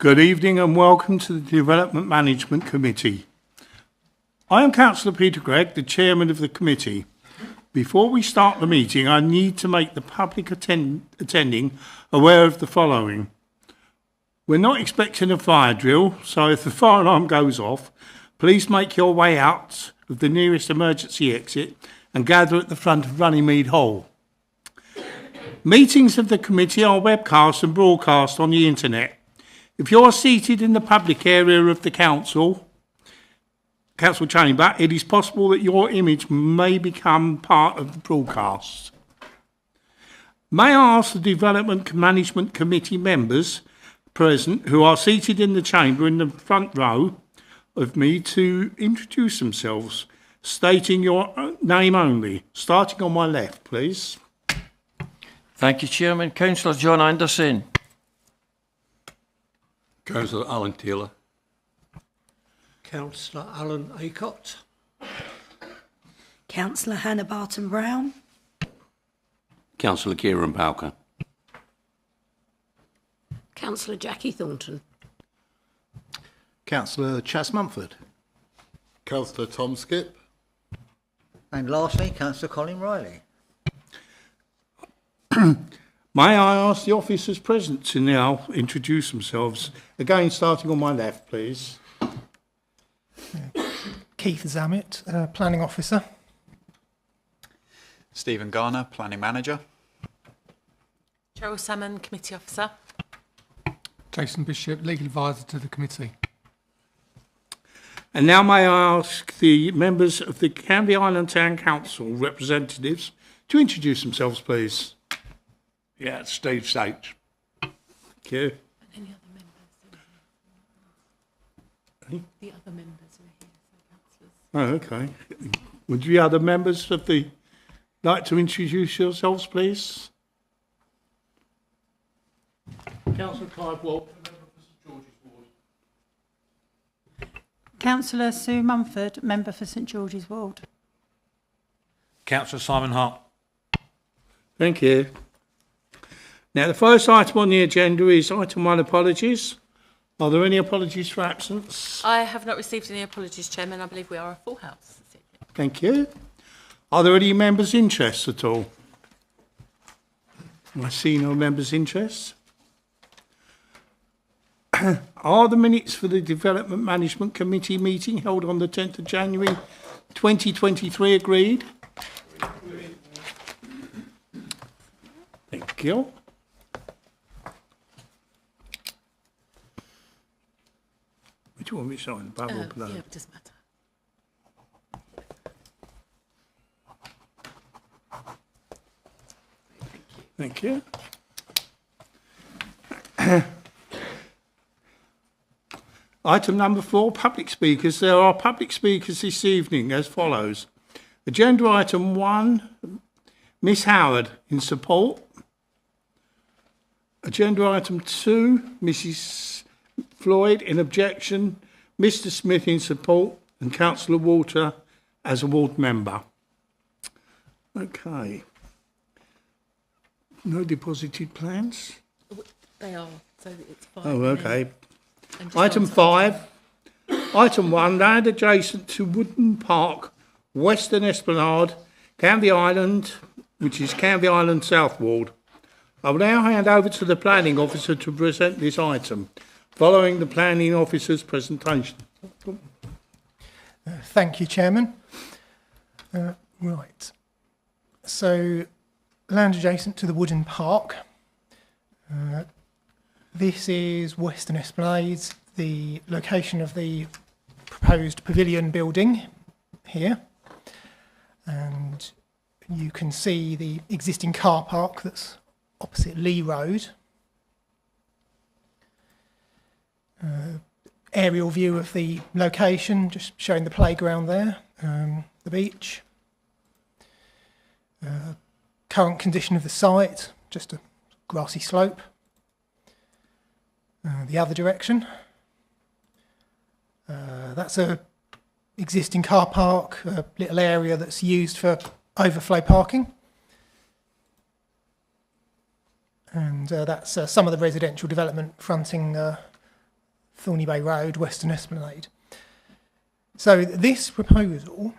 Good evening and welcome to the Development Management Committee. I am Councillor Peter Gregg, the Chairman of the committee. Before we start the meeting, I need to make the public attending aware of the following. We're not expecting a fire drill, so if the fire alarm goes off, please make your way out of the nearest emergency exit and gather at the front of Runnymede Hall. Meetings of the committee are webcast and broadcast on the internet. If you're seated in the public area of the council chamber, it is possible that your image may become part of the broadcast. May I ask the Development Management Committee members present who are seated in the chamber in the front row of me to introduce themselves, stating your name only. Starting on my left, please. Thank you, Chairman. Councillor John Anderson. Councillor Alan Taylor. Councillor Alan Aycott. Councillor Hannah Barton-Brown. Councillor Kieran Bowker. Councillor Jackie Thornton. Councillor Chas Mumford. Councillor Tom Skip. And lastly, Councillor Colin Riley. May I ask the officers present to now introduce themselves? Again, starting on my left, please. Keith Zammit, Planning Officer. Stephen Garner, Planning Manager. Cheryl Salmon, Committee Officer. Jason Bishop, Legal Advisor to the Committee. And now may I ask the members of the Canvey Island Town Council representatives to introduce themselves, please. Yeah, Steve States. Thank you. And any other members? The other members are here, so councillors. Oh, okay. Would the other members of the like to introduce yourselves, please? Councillor Clive Walt, member for St George's Ward. Councillor Sue Mumford, member for St George's Ward. Councillor Simon Hart. Thank you. Now, the first item on the agenda is item 1, apologies. Are there any apologies for absence? I have not received any apologies, Chairman. I believe we are a full house this evening. Thank you. Are there any members' interests at all? I see no members' interests. Are the minutes for the Development Management Committee meeting held on the 10th of January 2023 agreed? Thank you. Which one we sign? Above or below? Yeah, it doesn't matter. Thank you. Item number 4, public speakers. There are public speakers this evening as follows. Agenda item 1, Miss Howard in support. Agenda item 2, Mrs Floyd in objection, Mr Smith in support, and Councillor Walter as a ward member. Okay. No deposited plans? They are, so it's fine. Oh, okay. Item 5. Item 1, land adjacent to Wooden Park, Western Esplanade, Canvey Island, which is Canvey Island South Ward. I will now hand over to the Planning Officer to present this item, following the Planning Officer's presentation. Thank you, Chairman. Right. So, land adjacent to the Wooden Park. This is Western Esplanade, the location of the proposed pavilion building here. And you can see the existing car park that's opposite Lee Road. Aerial view of the location, just showing the playground there, the beach. Current condition of the site, just a grassy slope. The other direction. That's a existing car park, a little area that's used for overflow parking. And that's some of the residential development fronting Thorny Bay Road, Western Esplanade. So this proposal,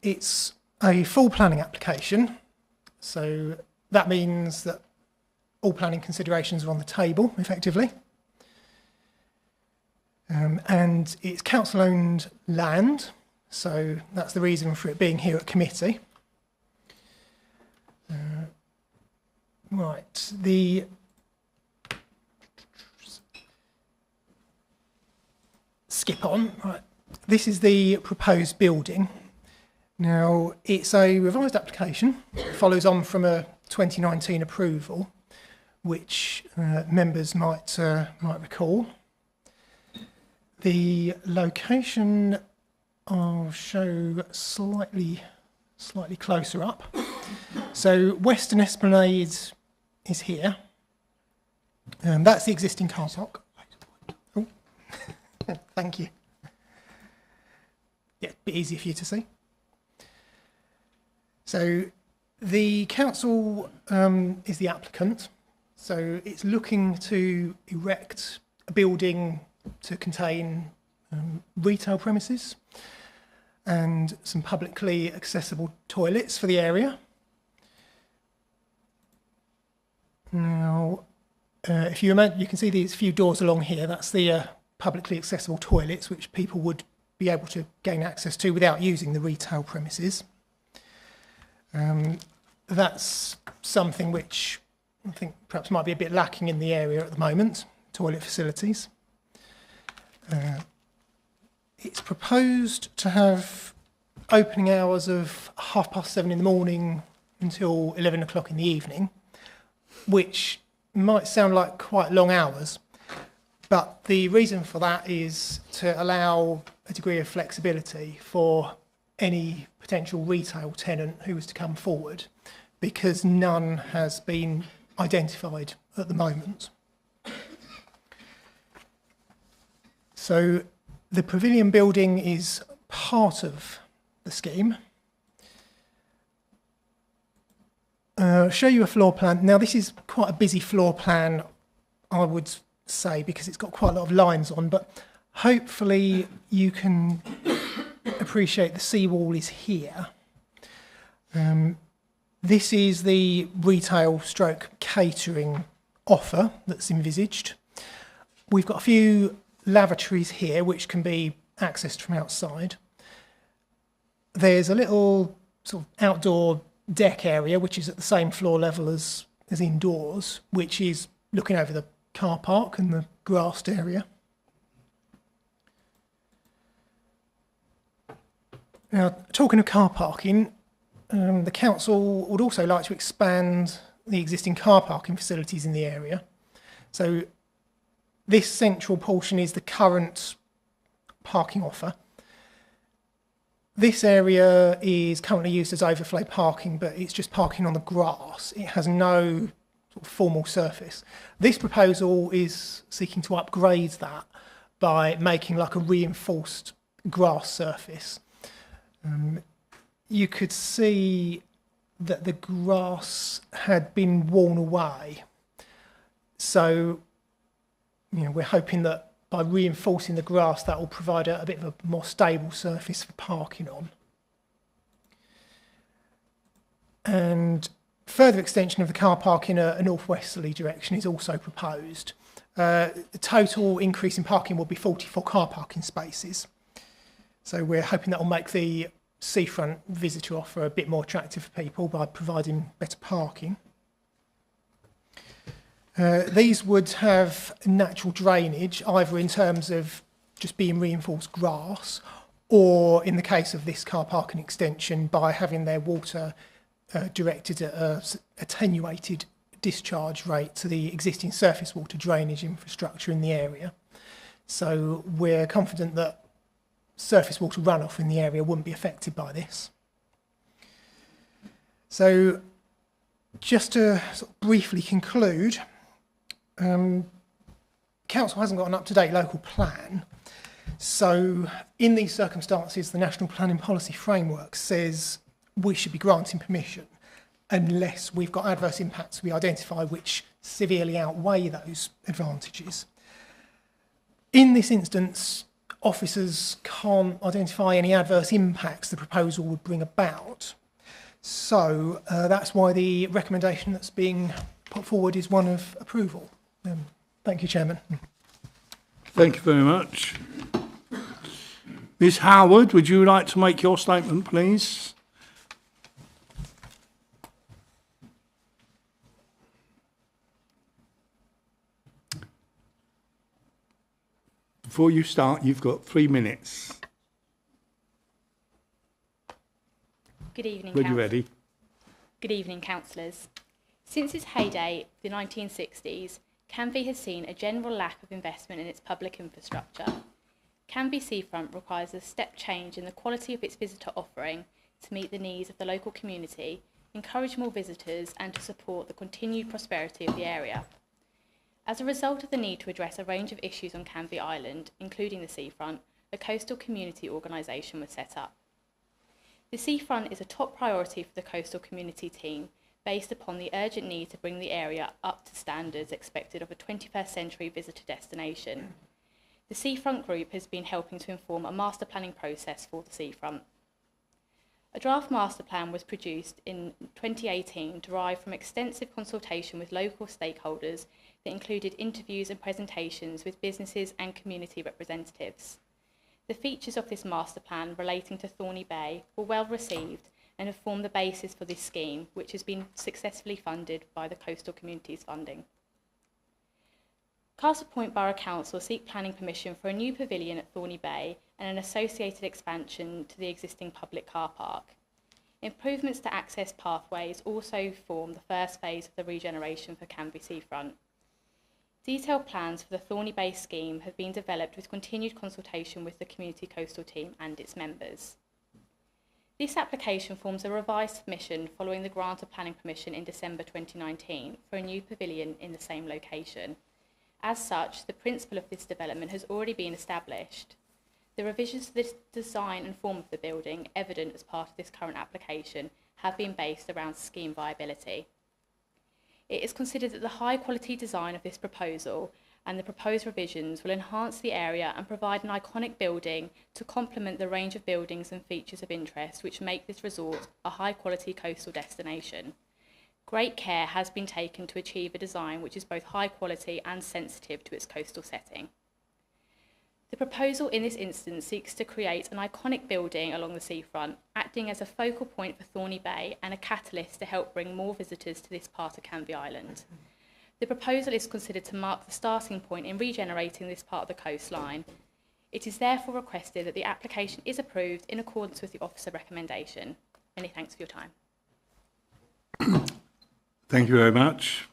it's a full planning application. So that means that all planning considerations are on the table, effectively. And it's council-owned land, so that's the reason for it being here at committee. Right, skip on. Right. This is the proposed building. Now, it's a revised application, follows on from a 2019 approval, which members might recall. The location I'll show slightly closer up. So Western Esplanade is here. That's the existing car park. Oh. Thank you. Yeah, a bit easier for you to see. So the council is the applicant. So it's looking to erect a building to contain retail premises and some publicly accessible toilets for the area. Now, if you imagine, you can see these few doors along here. That's the publicly accessible toilets, which people would be able to gain access to without using the retail premises. That's something which I think perhaps might be a bit lacking in the area at the moment, toilet facilities. It's proposed to have opening hours of 7:30 in the morning until 11 o'clock in the evening, which might sound like quite long hours, but the reason for that is to allow a degree of flexibility for any potential retail tenant who was to come forward, because none has been identified at the moment. So the pavilion building is part of the scheme. I'll show you a floor plan. Now this is quite a busy floor plan, I would say, because it's got quite a lot of lines on, but hopefully you can appreciate the seawall is here. This is the retail stroke catering offer that's envisaged. We've got a few lavatories here which can be accessed from outside. There's a little sort of outdoor deck area which is at the same floor level as indoors, which is looking over the car park and the grassed area. Now, talking of car parking, the council would also like to expand the existing car parking facilities in the area. So this central portion is the current parking offer. This area is currently used as overflow parking, but it's just parking on the grass. It has no sort of formal surface. This proposal is seeking to upgrade that by making like a reinforced grass surface. You could see that the grass had been worn away. So, you know, we're hoping that by reinforcing the grass, that will provide a bit of a more stable surface for parking on. And further extension of the car park in a northwesterly direction is also proposed. The total increase in parking will be 44 car parking spaces. So we're hoping that will make the seafront visitor offer a bit more attractive for people by providing better parking. These would have natural drainage, either in terms of just being reinforced grass, or in the case of this car parking extension, by having their water directed at an attenuated discharge rate to the existing surface water drainage infrastructure in the area. So we're confident that surface water runoff in the area wouldn't be affected by this. So just to sort of briefly conclude, council hasn't got an up-to-date local plan. So in these circumstances, the National Planning Policy Framework says we should be granting permission unless we've got adverse impacts we identify which severely outweigh those advantages. In this instance, officers can't identify any adverse impacts the proposal would bring about. So that's why the recommendation that's being put forward is one of approval. Thank you, Chairman. Thank you very much. Ms Howard, would you like to make your statement, please? Before you start, you've got 3 minutes. Good evening, When you're ready. Good evening, councillors. Since its heyday, the 1960s, Canvey has seen a general lack of investment in its public infrastructure. Canvey Seafront requires a step change in the quality of its visitor offering to meet the needs of the local community, encourage more visitors and to support the continued prosperity of the area. As a result of the need to address a range of issues on Canvey Island, including the seafront, a coastal community organisation was set up. The seafront is a top priority for the coastal community team, based upon the urgent need to bring the area up to standards expected of a 21st century visitor destination. The Seafront Group has been helping to inform a master planning process for the seafront. A draft master plan was produced in 2018, derived from extensive consultation with local stakeholders that included interviews and presentations with businesses and community representatives. The features of this master plan relating to Thorney Bay were well received and have formed the basis for this scheme, which has been successfully funded by the Coastal Communities Funding. Castle Point Borough Council seek planning permission for a new pavilion at Thorney Bay and an associated expansion to the existing public car park. Improvements to access pathways also form the first phase of the regeneration for Canvey Seafront. Detailed plans for the Thorney Bay scheme have been developed with continued consultation with the community coastal team and its members. This application forms a revised submission following the grant of planning permission in December 2019 for a new pavilion in the same location. As such, the principle of this development has already been established. The revisions to the design and form of the building, evident as part of this current application, have been based around scheme viability. It is considered that the high-quality design of this proposal and the proposed revisions will enhance the area and provide an iconic building to complement the range of buildings and features of interest which make this resort a high-quality coastal destination. Great care has been taken to achieve a design which is both high quality and sensitive to its coastal setting. The proposal in this instance seeks to create an iconic building along the seafront, acting as a focal point for Thorney Bay and a catalyst to help bring more visitors to this part of Canvey Island. The proposal is considered to mark the starting point in regenerating this part of the coastline. It is therefore requested that the application is approved in accordance with the officer recommendation. Many thanks for your time. Thank you very much.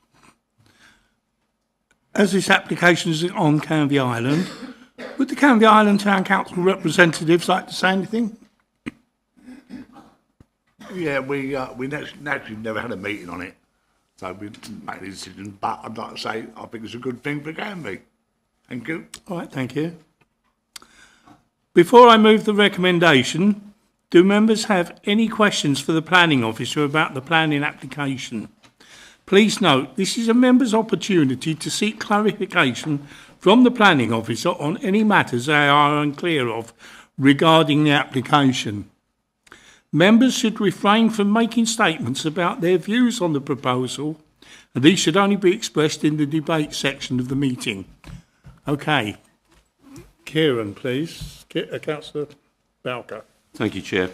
As this application is on Canvey Island, would the Canvey Island Town Council representatives like to say anything? Yeah, we naturally never had a meeting on it, so we made a decision. But I'd like to say I think it's a good thing for Canvey. Thank you. All right, thank you. Before I move the recommendation, do members have any questions for the planning officer about the planning application? Please note, this is a member's opportunity to seek clarification from the planning officer on any matters they are unclear of regarding the application. Members should refrain from making statements about their views on the proposal, and these should only be expressed in the debate section of the meeting. Okay. Kieran, please. Councillor Bowker. Thank you, Chair.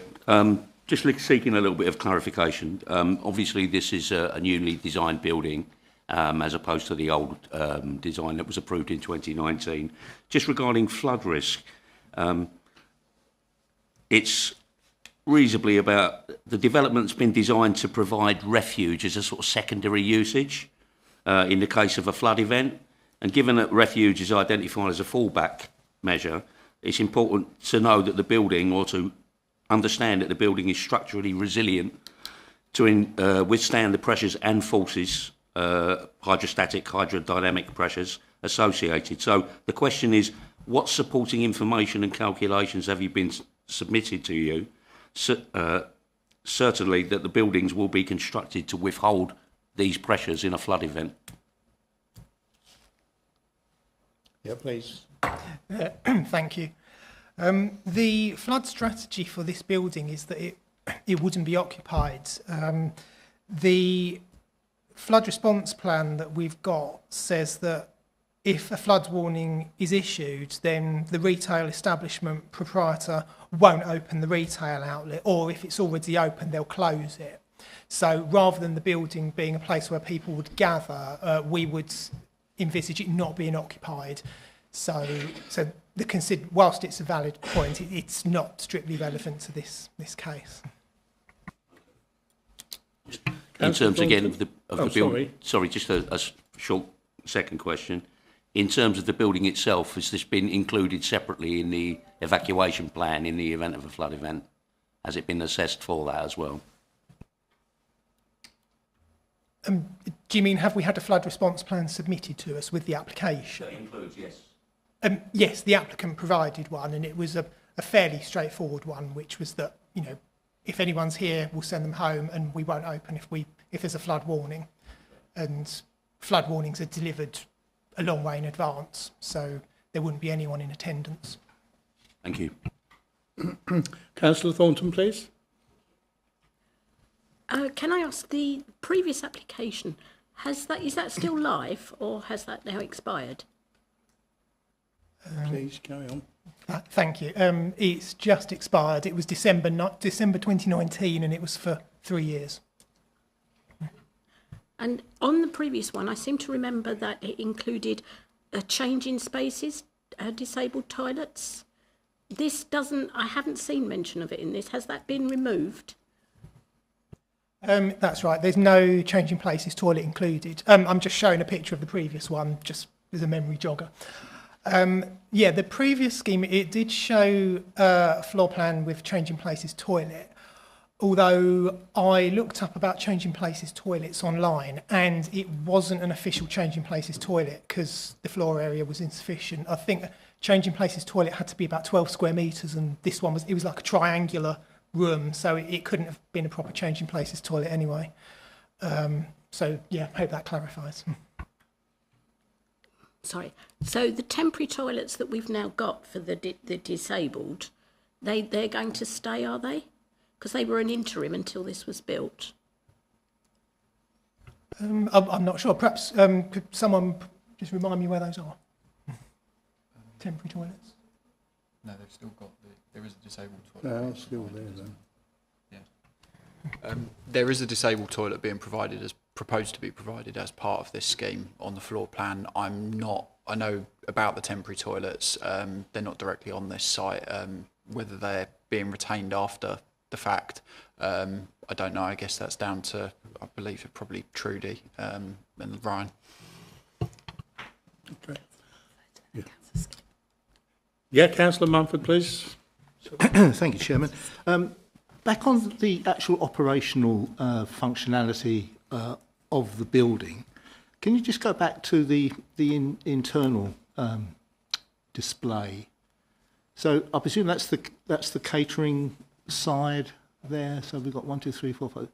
Just seeking a little bit of clarification. Obviously, this is a newly designed building, as opposed to the old design that was approved in 2019. Just regarding flood risk, it's reasonably about the development's been designed to provide refuge as a sort of secondary usage in the case of a flood event. And given that refuge is identified as a fallback measure, it's important to know that the building, or to understand that the building is structurally resilient to withstand the pressures and forces, hydrostatic, hydrodynamic pressures associated. So the question is, what supporting information and calculations have you been submitted to you? Certainly that the buildings will be constructed to withhold these pressures in a flood event. Yeah, please. Thank you. The flood strategy for this building is that it wouldn't be occupied. The flood response plan that we've got says that if a flood warning is issued, then the retail establishment proprietor won't open the retail outlet, or if it's already open, they'll close it. So rather than the building being a place where people would gather, we would envisage it not being occupied. So whilst it's a valid point, it's not strictly relevant to this case. In terms again of the sorry. sorry, just a short second question. In terms of the building itself, has this been included separately in the evacuation plan in the event of a flood event? Has it been assessed for that as well? Do you mean have we had a flood response plan submitted to us with the application? That includes, yes. Yes, the applicant provided one, and it was a fairly straightforward one, which was that, you know, if anyone's here, we'll send them home, and we won't open if there's a flood warning. And flood warnings are delivered a long way in advance, so there wouldn't be anyone in attendance. Thank you. Councillor Thornton, please. Can I ask, the previous application, is that still live, or has that now expired? Please carry on. Thank you. It's just expired. It was December 2019, and it was for 3 years. And on the previous one, I seem to remember that it included a change in spaces, disabled toilets. This doesn't, I haven't seen mention of it in this. Has that been removed? That's right. There's no change in places toilet included. I'm just showing a picture of the previous one, just as a memory jogger. Yeah, the previous scheme, it did show a floor plan with change in places toilet. Although I looked up about changing places toilets online, and it wasn't an official change in places toilet because the floor area was insufficient. I think changing places toilet had to be about 12 square metres, and this one was like a triangular room, so it couldn't have been a proper change in places toilet anyway. So yeah, hope that clarifies. Sorry. So the temporary toilets that we've now got for the disabled, they're going to stay, are they? Because they were an interim until this was built. I'm not sure. Perhaps could someone just remind me where those are? Temporary toilets? No, they've still got there is a disabled toilet. No, still there then. Yeah. There is a disabled toilet being proposed to be provided as part of this scheme on the floor plan. I know about the temporary toilets. They're not directly on this site. Whether they're being retained after the fact, I don't know. I guess that's down to, I believe, probably Trudy and Ryan. Okay. Yeah, Councillor Mumford, please. Thank you, Chairman. Back on the actual operational functionality of the building, can you just go back to the internal display? So I presume that's the catering side there. So we've got 1, 2, 3, 4, 5,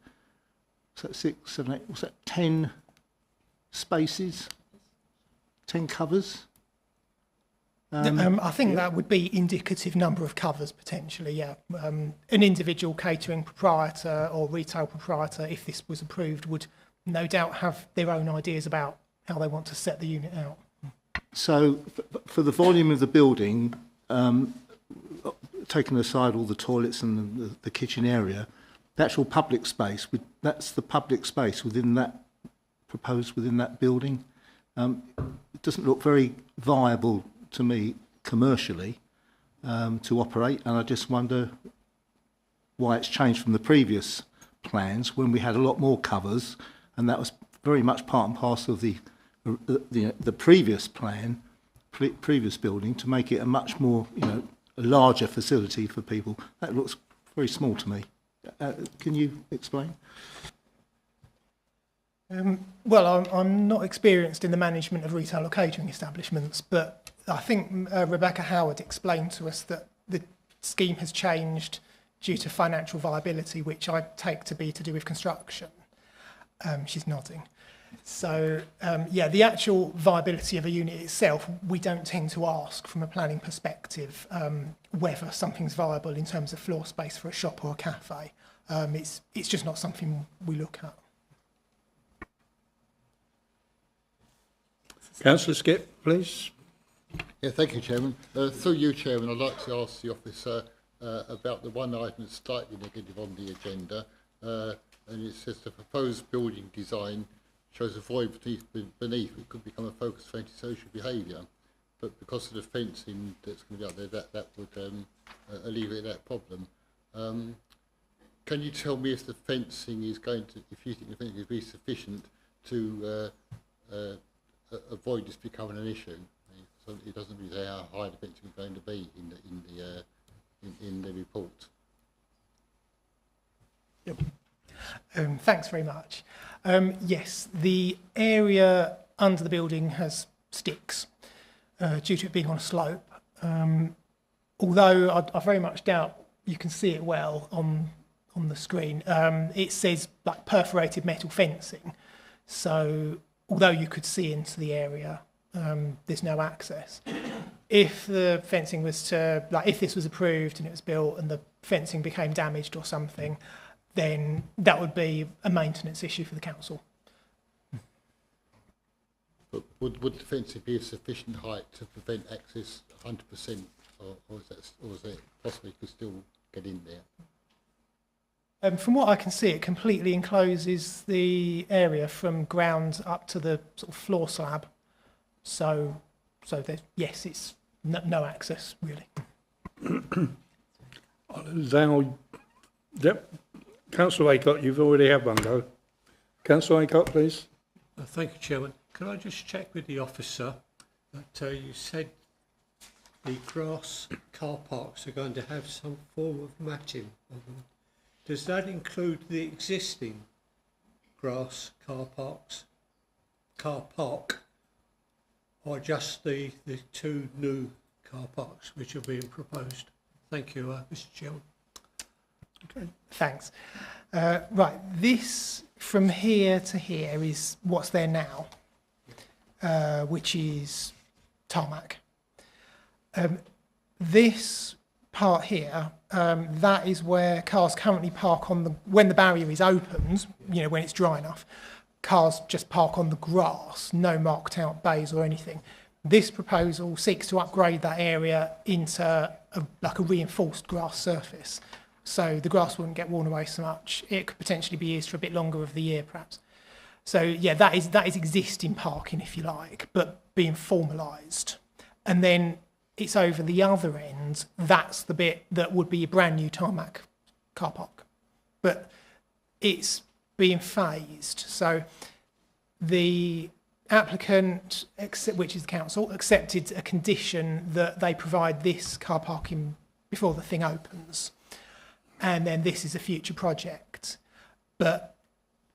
so 6, 7, 8. What's that? 10 spaces, 10 covers. I think that would be indicative number of covers potentially, yeah. An individual catering proprietor or retail proprietor, if this was approved, would no doubt have their own ideas about how they want to set the unit out. So for the volume of the building, taking aside all the toilets and the kitchen area, the actual public space, that's the public space within that, proposed within that building. It doesn't look very viable to me commercially to operate, and I just wonder why it's changed from the previous plans when we had a lot more covers, and that was very much part and parcel of the previous plan, previous building, to make it a much more, a larger facility for people. That looks very small to me. Can you explain? Well, I'm not experienced in the management of retail or catering establishments, but I think Rebecca Howard explained to us that the scheme has changed due to financial viability, which I take to be to do with construction. She's nodding. So, yeah, the actual viability of a unit itself, we don't tend to ask from a planning perspective whether something's viable in terms of floor space for a shop or a cafe. It's just not something we look at. Councillor Skip, please. Yeah, thank you, Chairman. Through you, Chairman, I'd like to ask the officer about the one item that's slightly negative on the agenda, and it says the proposed building design shows a void beneath it could become a focus for antisocial behaviour, but because of the fencing that's going to be out there, that would alleviate that problem. Can you tell me if the fencing is going to, if you think the fencing will be sufficient to avoid this becoming an issue? So it doesn't really say how high the fencing is going to be in the report. Yep. Thanks very much. Yes, the area under the building has sticks due to it being on a slope. Although I very much doubt you can see it well on the screen. It says like perforated metal fencing. So although you could see into the area, there's no access. If the fencing was to, like if this was approved and it was built and the fencing became damaged or something, then that would be a maintenance issue for the council. But would the fencing be of sufficient height to prevent access 100%, or is that possibly could still get in there? From what I can see, it completely encloses the area from ground up to the sort of floor slab. So yes, it's no access really. Councillor Aycott, you've already had one go. Councillor Aycott, please. Thank you, Chairman. Can I just check with the officer that you said the grass car parks are going to have some form of matting on them? Does that include the existing grass car park, or just the two new car parks which are being proposed? Thank you, Mr. Chairman. Okay. Thanks. Right, this from here to here is what's there now, which is tarmac. This part here, that is where cars currently park on the, when the barrier is opened, you know, when it's dry enough, cars just park on the grass, no marked out bays or anything. This proposal seeks to upgrade that area into like a reinforced grass surface. So the grass wouldn't get worn away so much. It could potentially be used for a bit longer of the year, perhaps. So yeah, that is existing parking, if you like, but being formalised. And then it's over the other end. That's the bit that would be a brand new tarmac car park, but it's being phased. So the applicant, which is the council, accepted a condition that they provide this car parking before the thing opens. And then this is a future project. But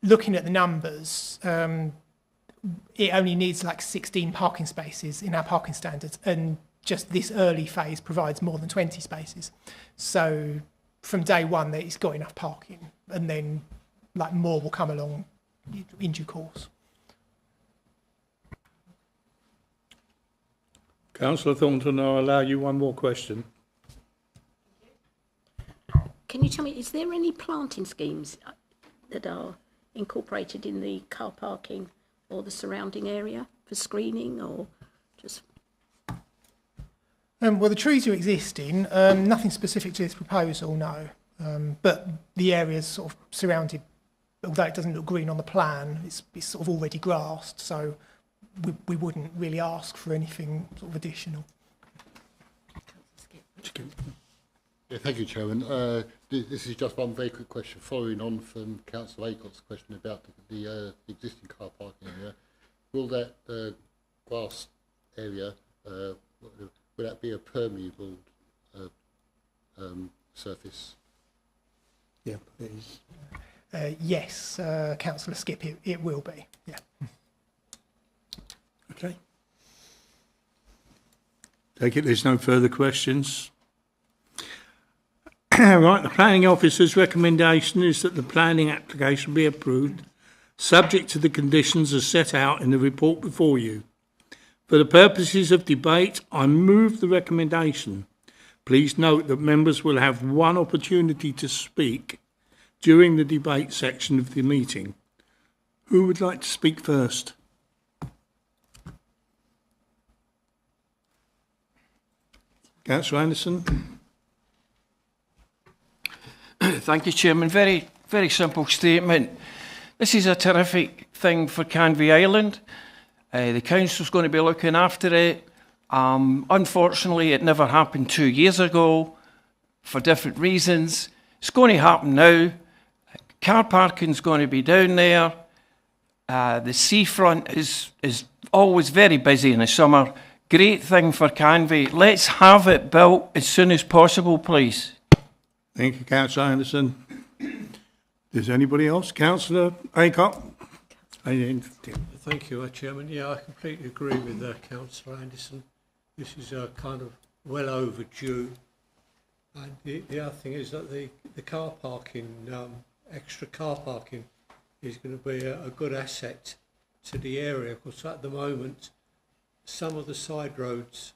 looking at the numbers, it only needs like 16 parking spaces in our parking standards, and just this early phase provides more than 20 spaces. So from day one, it's got enough parking, and then like more will come along in due course. Councillor Thornton, I'll allow you one more question. Can you tell me, is there any planting schemes that are incorporated in the car parking or the surrounding area for screening, or just... Well, the trees are existing, nothing specific to this proposal, no. But the area's sort of surrounded, although it doesn't look green on the plan, it's sort of already grassed, so we wouldn't really ask for anything sort of additional. Yeah, thank you, Chairman. This is just one very quick question, following on from Councillor Aycott's question about the existing car parking area. Will that grass area, will that be a permeable surface? Yeah, it is. Yes, Councillor Skip, it will be, yeah. Okay. Take it there's no further questions. Right, the planning officer's recommendation is that the planning application be approved subject to the conditions as set out in the report before you. For the purposes of debate, I move the recommendation. Please note that members will have one opportunity to speak during the debate section of the meeting. Who would like to speak first? Councillor Anderson. Thank you, Chairman. Very, very simple statement. This is a terrific thing for Canvey Island. The council's going to be looking after it. Unfortunately, it never happened 2 years ago for different reasons. It's going to happen now. Car parking's going to be down there. The seafront is always very busy in the summer. Great thing for Canvey. Let's have it built as soon as possible, please. Thank you, Councillor Anderson. Does anybody else? Councillor Aycock? Thank you, Chairman. Yeah, I completely agree with Councillor Anderson. This is kind of well overdue. And the other thing is that the car parking, extra car parking, is going to be a good asset to the area. Because at the moment, some of the side roads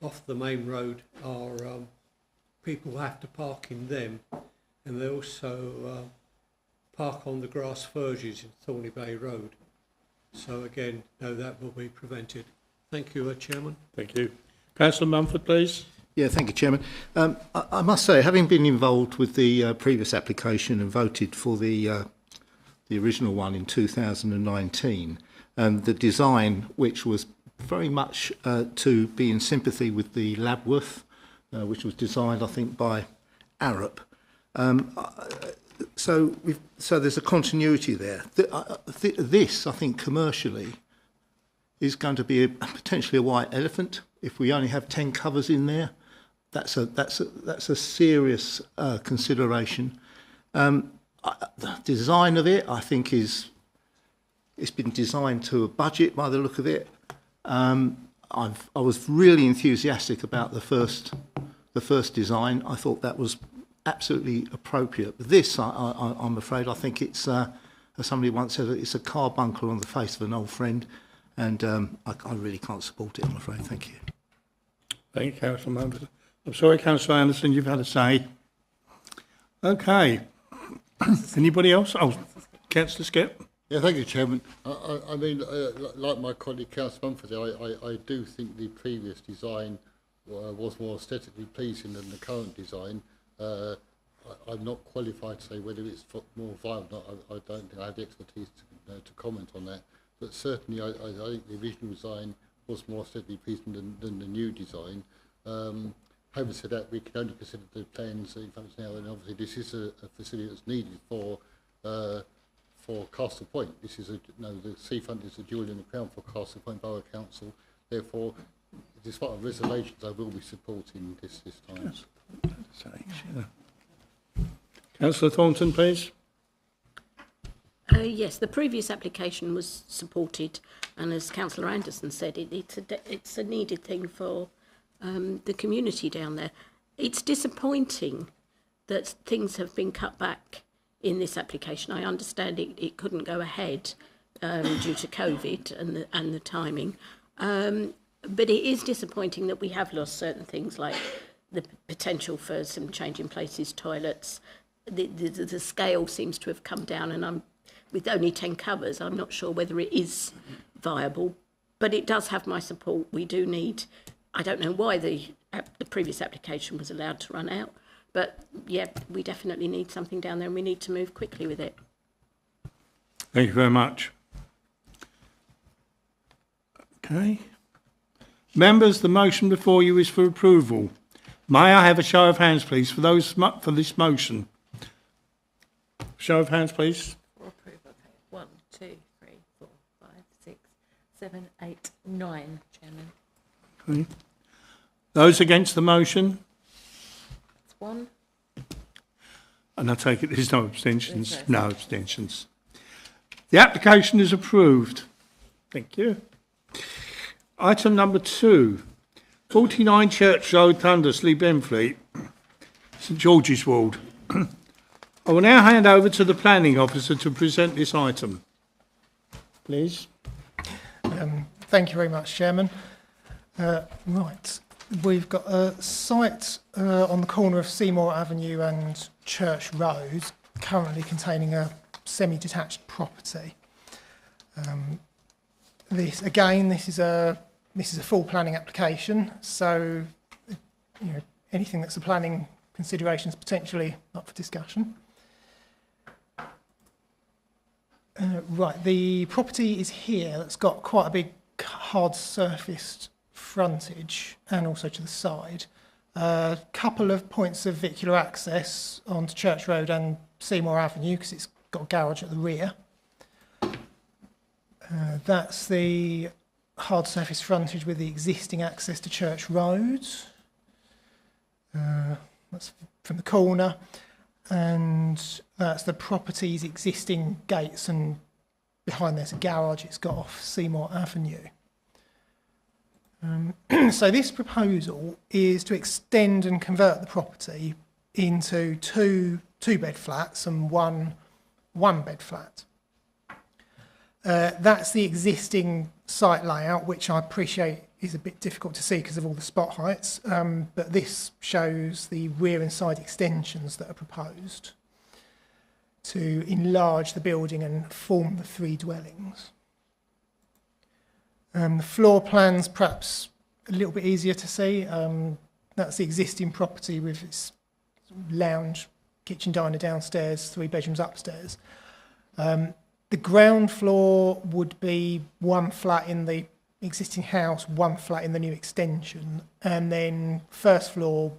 off the main road are people have to park in them, and they also park on the grass verges in Thorney Bay Road. So again, no, that will be prevented. Thank you, Chairman. Thank you. Councillor Mumford, please. Yeah, thank you, Chairman. I must say, having been involved with the previous application and voted for the original one in 2019, and the design, which was very much to be in sympathy with the Labworth, which was designed, I think, by Arup. So there's a continuity there. This, I think, commercially, is going to be potentially a white elephant. If we only have 10 covers in there, that's a serious consideration. The design of it, I think, it's been designed to a budget by the look of it. I was really enthusiastic about the first design. I thought that was absolutely appropriate. But this, I'm afraid, I think it's, as somebody once said, it's a carbuncle on the face of an old friend, and I really can't support it, I'm afraid. Thank you. Thank you, Councillor Mumford. I'm sorry, Councillor Anderson, you've had a say. Okay. Anybody else? Oh, Councillor Skip. Yeah, thank you, Chairman. I mean, like my colleague Councillor Mumford, I do think the previous design was more aesthetically pleasing than the current design. I'm not qualified to say whether it's more viable or not. I don't think I have the expertise to comment on that. But certainly, I think the original design was more aesthetically pleasing than the new design. Having said that, we can only consider the plans in front of us now, and obviously this is a facility that's needed for Castle Point. This is the seafront is a jewel in the crown for Castle Point Borough Council. Therefore, despite our reservations, I will be supporting this time. Councillor Thornton, please. Yes, the previous application was supported, and as Councillor Anderson said, it's a needed thing for the community down there. It's disappointing that things have been cut back in this application. I understand it couldn't go ahead due to COVID and the timing, but it is disappointing that we have lost certain things like the potential for some change in places, toilets. The scale seems to have come down, and with only 10 covers, I'm not sure whether it is viable, but it does have my support. We do need, I don't know why the previous application was allowed to run out, but yeah, we definitely need something down there and we need to move quickly with it. Thank you very much. Okay. Members, the motion before you is for approval. May I have a show of hands, please, for this motion? Show of hands, please. For approval, okay. 1, 2, 3, 4, 5, 6, 7, 8, 9, Chairman. Okay. Those against the motion? That's 1. And I take it there's no abstentions? No abstentions. The application is approved. Thank you. Item number 2, 49 Church Road, Thundersley, Benfleet, St George's Ward. I will now hand over to the planning officer to present this item. Please. Thank you very much, Chairman. Right, we've got a site on the corner of Seymour Avenue and Church Road, currently containing a semi-detached property. This is a full planning application, so anything that's a planning consideration is potentially up for discussion. Right, the property is here. It's got quite a big hard surfaced frontage and also to the side. A couple of points of vehicular access onto Church Road and Seymour Avenue because it's got a garage at the rear. That's the hard surface frontage with the existing access to Church Road. That's from the corner. And that's the property's existing gates, and behind there's a garage it's got off Seymour Avenue. So this proposal is to extend and convert the property into two bed flats and one bed flat. That's the existing site layout, which I appreciate is a bit difficult to see because of all the spot heights, but this shows the rear and side extensions that are proposed to enlarge the building and form the three dwellings. The floor plan's perhaps a little bit easier to see. That's the existing property with its lounge, kitchen, diner downstairs, 3 bedrooms upstairs. The ground floor would be one flat in the existing house, one flat in the new extension, and then first floor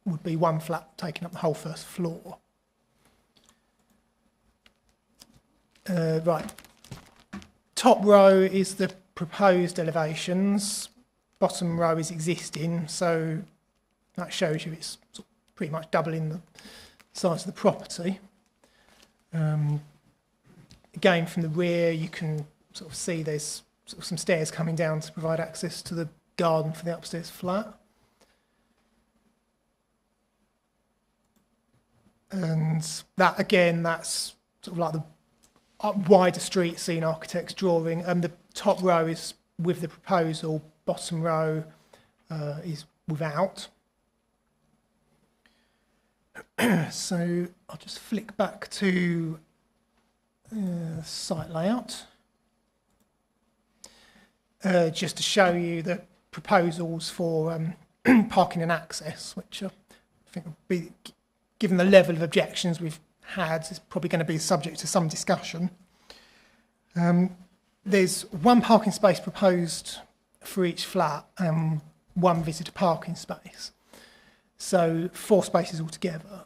would be one flat taking up the whole first floor. Right, top row is the proposed elevations, bottom row is existing, so that shows you it's sort of pretty much doubling the size of the property. Again, from the rear you can sort of see there's sort of some stairs coming down to provide access to the garden for the upstairs flat. And that again, that's sort of like the wider street scene architect's drawing, and the top row is with the proposal, bottom row is without. So I'll just flick back to site layout. Just to show you the proposals for parking and access, which I think will be, given the level of objections we've had, is probably going to be subject to some discussion. There's one parking space proposed for each flat and one visitor parking space. So 4 spaces altogether.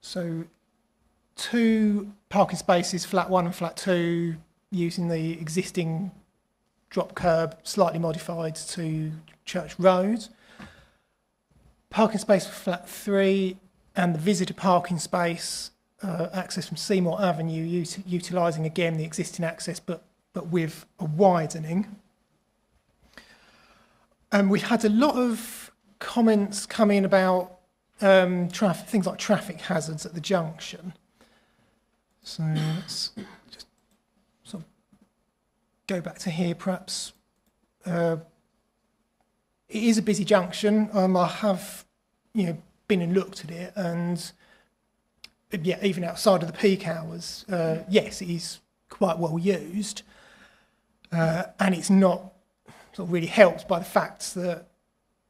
So 2 parking spaces, flat 1 and flat 2, using the existing drop curb, slightly modified to Church Road. Parking space for flat 3 and the visitor parking space, access from Seymour Avenue, utilising again the existing access but with a widening. And we had a lot of comments come in about things like traffic hazards at the junction. So let's just sort of go back to here perhaps. It is a busy junction. I have been and looked at it, and yeah, even outside of the peak hours, yes, it is quite well used, and it's not sort of really helped by the fact that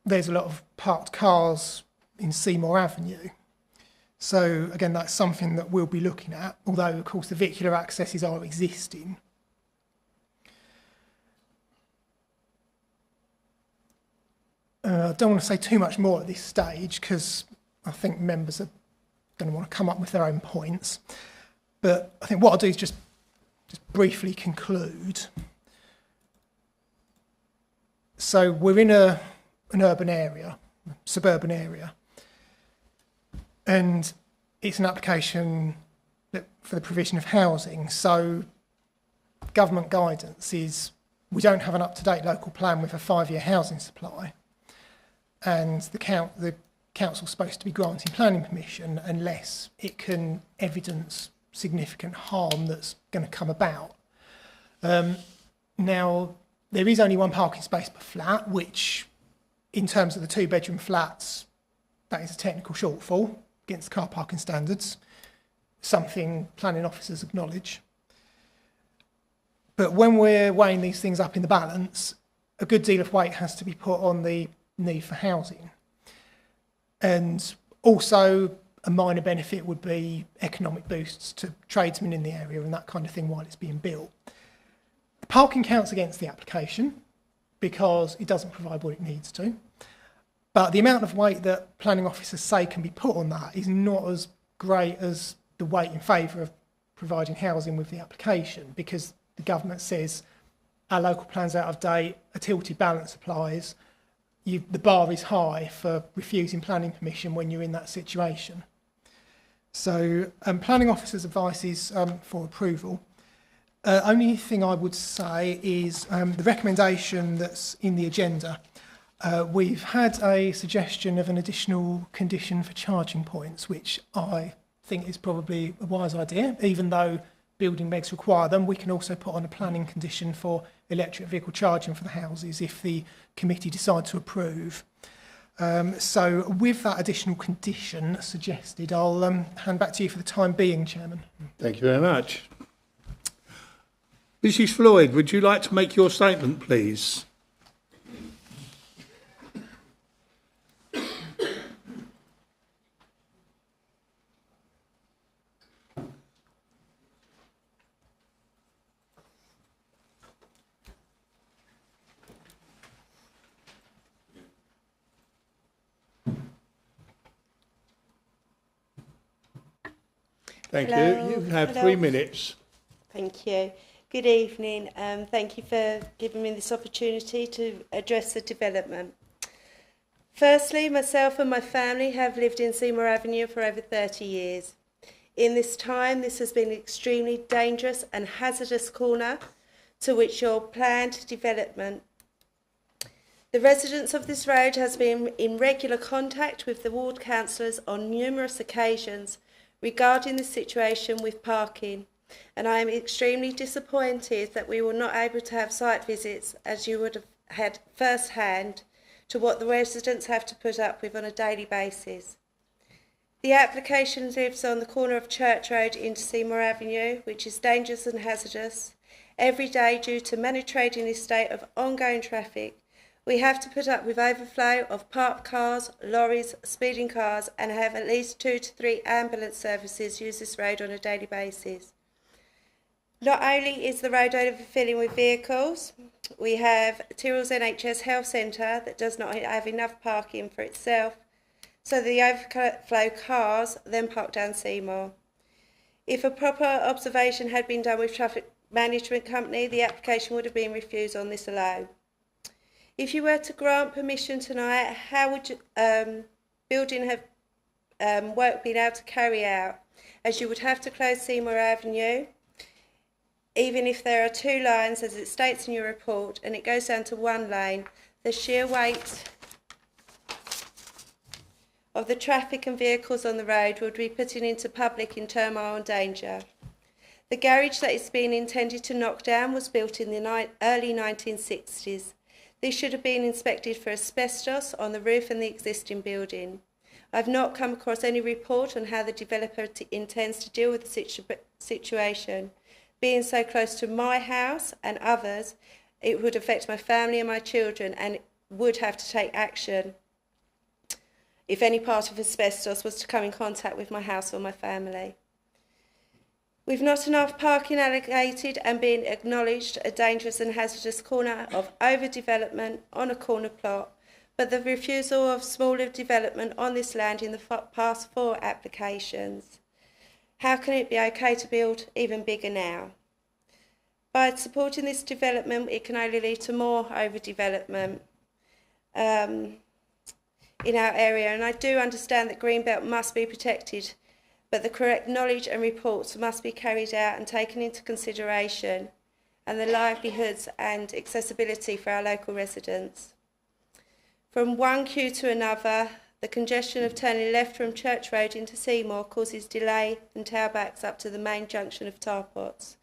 there's a lot of parked cars in Seymour Avenue. So again, that's something that we'll be looking at, although of course the vehicular accesses are existing. I don't want to say too much more at this stage because I think members are going to want to come up with their own points. But I think what I'll do is just briefly conclude. So we're in an urban area, suburban area, and it's an application for the provision of housing. So government guidance is we don't have an up-to-date local plan with a 5-year housing supply. And the council's supposed to be granting planning permission unless it can evidence significant harm that's going to come about. Now, there is only one parking space per flat, which, in terms of the two-bedroom flats, that is a technical shortfall against car parking standards, something planning officers acknowledge. But when we're weighing these things up in the balance, a good deal of weight has to be put on the need for housing. And also, a minor benefit would be economic boosts to tradesmen in the area and that kind of thing while it's being built. The parking counts against the application because it doesn't provide what it needs to. But the amount of weight that planning officers say can be put on that is not as great as the weight in favour of providing housing with the application, because the government says our local plan's out of date, a tilted balance applies, the bar is high for refusing planning permission when you're in that situation. So planning officers' advice is for approval. Only thing I would say is the recommendation that's in the agenda. We've had a suggestion of an additional condition for charging points, which I think is probably a wise idea. Even though building regs require them, we can also put on a planning condition for electric vehicle charging for the houses if the committee decide to approve. So with that additional condition suggested, I'll hand back to you for the time being, Chairman. Thank you very much. Mrs. Floyd, would you like to make your statement, please? Thank Hello. you. You have Hello. 3 minutes. Thank you. Good evening. Thank you for giving me this opportunity to address the development. Firstly, myself and my family have lived in Seymour Avenue for over 30 years. In this time, this has been an extremely dangerous and hazardous corner to which your planned development. The residents of this road has been in regular contact with the ward councillors on numerous occasions regarding the situation with parking, and I am extremely disappointed that we were not able to have site visits as you would have had first hand to what the residents have to put up with on a daily basis. The application lives on the corner of Church Road into Seymour Avenue, which is dangerous and hazardous. Every day, due to many trading estate of ongoing traffic, we have to put up with overflow of parked cars, lorries, speeding cars, and have at least 2 to 3 ambulance services use this road on a daily basis. Not only is the road overfilling with vehicles, we have Tyrrell's NHS Health Centre that does not have enough parking for itself, so the overflow cars then park down Seymour. If a proper observation had been done with traffic management company, the application would have been refused on this alone. If you were to grant permission tonight, how would building have work been able to carry out? As you would have to close Seymour Avenue, even if there are 2 lines, as it states in your report, and it goes down to 1 lane, the sheer weight of the traffic and vehicles on the road would be putting into public in turmoil and danger. The garage that is being intended to knock down was built in the early 1960s. This should have been inspected for asbestos on the roof and the existing building. I've not come across any report on how the developer intends to deal with the situation. Being so close to my house and others, it would affect my family and my children, and would have to take action if any part of asbestos was to come in contact with my house or my family. With not enough parking allocated and being acknowledged a dangerous and hazardous corner of overdevelopment on a corner plot, but the refusal of smaller development on this land in the past 4 applications. How can it be okay to build even bigger now? By supporting this development, it can only lead to more overdevelopment in our area, and I do understand that Greenbelt must be protected, but the correct knowledge and reports must be carried out and taken into consideration, and the livelihoods and accessibility for our local residents. From one queue to another, The congestion of turning left from Church Road into Seymour causes delay and tailbacks up to the main junction of Tarpots.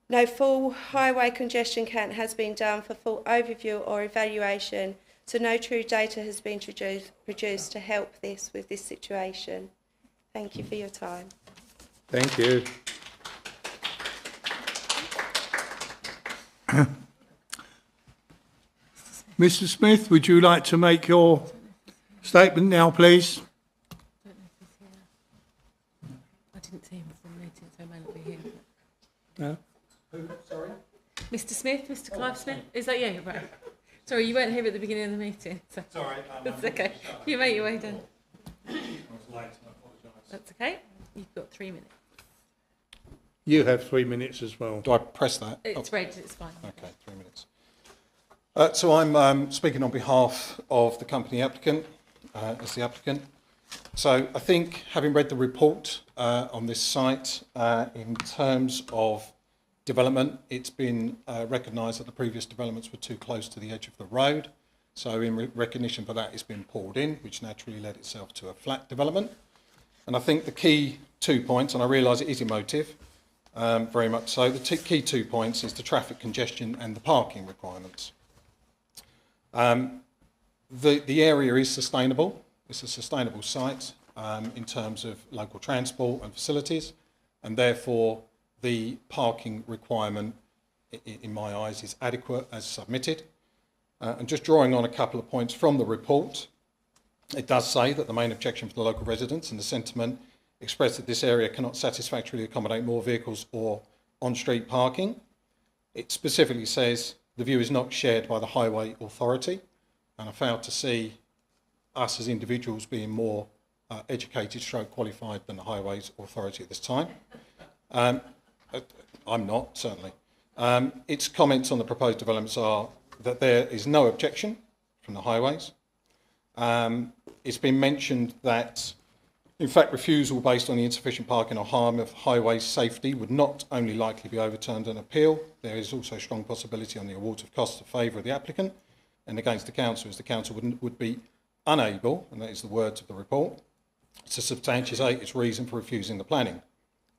No full highway congestion count has been done for full overview or evaluation, so no true data has been produced to help with this situation. Thank you for your time. Thank you. Mr. Smith, would you like to make your statement now, please? I didn't see him from the meeting, so he may not be here. No. Sorry? Mr. Smith, Mr. Clive Smith? Is that you? Right. Sorry, you weren't here at the beginning of the meeting. So. It's all right. That's okay. You make your way down. That's okay. You've got 3 minutes. You have 3 minutes as well. Do I press that? It's red, it's fine. Okay, 3 minutes. So I'm speaking on behalf of the company applicant, as the applicant. So I think, having read the report on this site, in terms of development, it's been recognised that the previous developments were too close to the edge of the road. So in recognition for that, it's been pulled in, which naturally led itself to a flat development. And I think the key 2 points, and I realise it is emotive, very much so, the key 2 points is the traffic congestion and the parking requirements. The area is sustainable. It's a sustainable site in terms of local transport and facilities, and therefore the parking requirement, in my eyes, is adequate as submitted. And just drawing on a couple of points from the report, it does say that the main objection from the local residents and the sentiment expressed that this area cannot satisfactorily accommodate more vehicles or on-street parking. It specifically says the view is not shared by the Highway Authority, and I failed to see us as individuals being more educated / qualified than the Highways Authority at this time. I'm not, certainly. Its comments on the proposed developments are that there is no objection from the highways. It's been mentioned that, in fact, refusal based on the insufficient parking or harm of highway safety would not only likely be overturned on appeal, there is also a strong possibility on the award of costs to favour of the applicant and against the council, as the council would be unable, and that is the words of the report, to substantiate its reason for refusing the planning.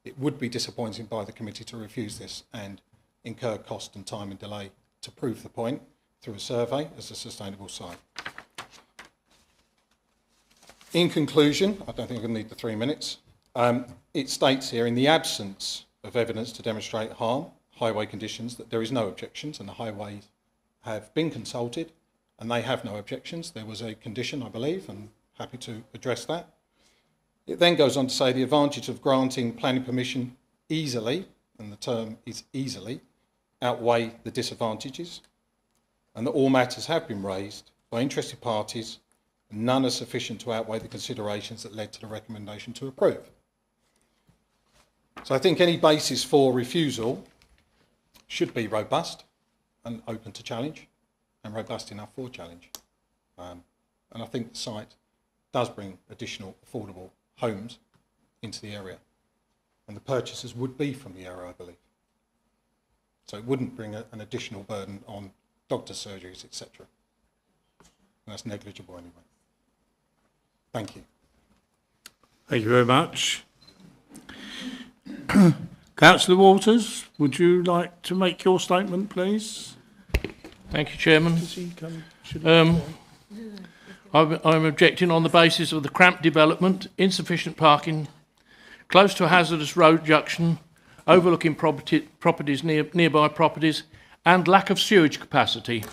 It would be disappointing by the committee to refuse this and incur cost and time and delay to prove the point through a survey as a sustainable site. In conclusion, I don't think I'm going to need the 3 minutes, it states here, in the absence of evidence to demonstrate harm, highway conditions, that there is no objections, and the highways have been consulted and they have no objections. There was a condition, I believe, and happy to address that. It then goes on to say the advantage of granting planning permission easily, and the term is easily, outweigh the disadvantages, and that all matters have been raised by interested parties, and none are sufficient to outweigh the considerations that led to the recommendation to approve. So I think any basis for refusal should be robust and open to challenge, and robust enough for challenge. And I think the site does bring additional affordable homes into the area, and the purchasers would be from the area, I believe. So it wouldn't bring an additional burden on doctor surgeries, etc. And that's negligible anyway. Thank you. Thank you very much. Councillor Waters, would you like to make your statement, please? Thank you, Chairman. I'm objecting on the basis of the cramped development, insufficient parking, close to a hazardous road junction, overlooking properties nearby properties, and lack of sewage capacity.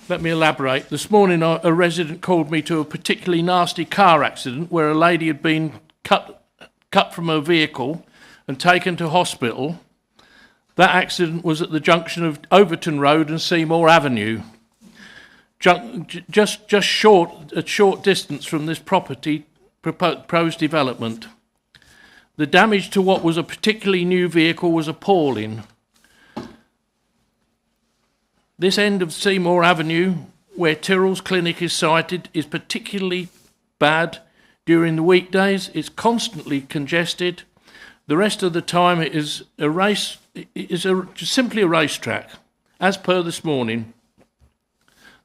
Let me elaborate. This morning, a resident called me to a particularly nasty car accident where a lady had been cut from her vehicle and taken to hospital. That accident was at the junction of Overton Road and Seymour Avenue. Just a short distance from this proposed development. The damage to what was a particularly new vehicle was appalling. This end of Seymour Avenue, where Tyrrell's clinic is sited, is particularly bad during the weekdays. It's constantly congested. The rest of the time it is simply a racetrack, as per this morning.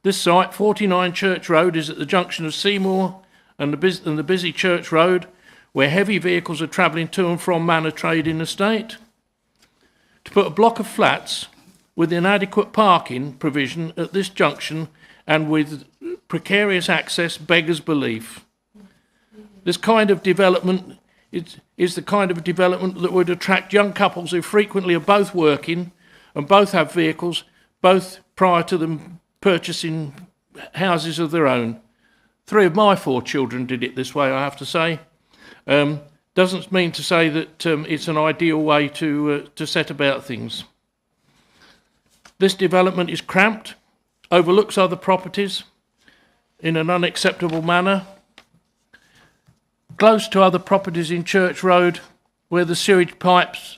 This site, 49 Church Road, is at the junction of Seymour and the busy Church Road, where heavy vehicles are travelling to and from Manor Trading Estate. To put a block of flats with inadequate parking provision at this junction and with precarious access beggars belief. This kind of development is the kind of development that would attract young couples who frequently are both working and both have vehicles, both prior to them purchasing houses of their own. 3 of my 4 children did it this way, I have to say. Doesn't mean to say that it's an ideal way to set about things. This development is cramped, overlooks other properties in an unacceptable manner, close to other properties in Church Road where the sewage pipes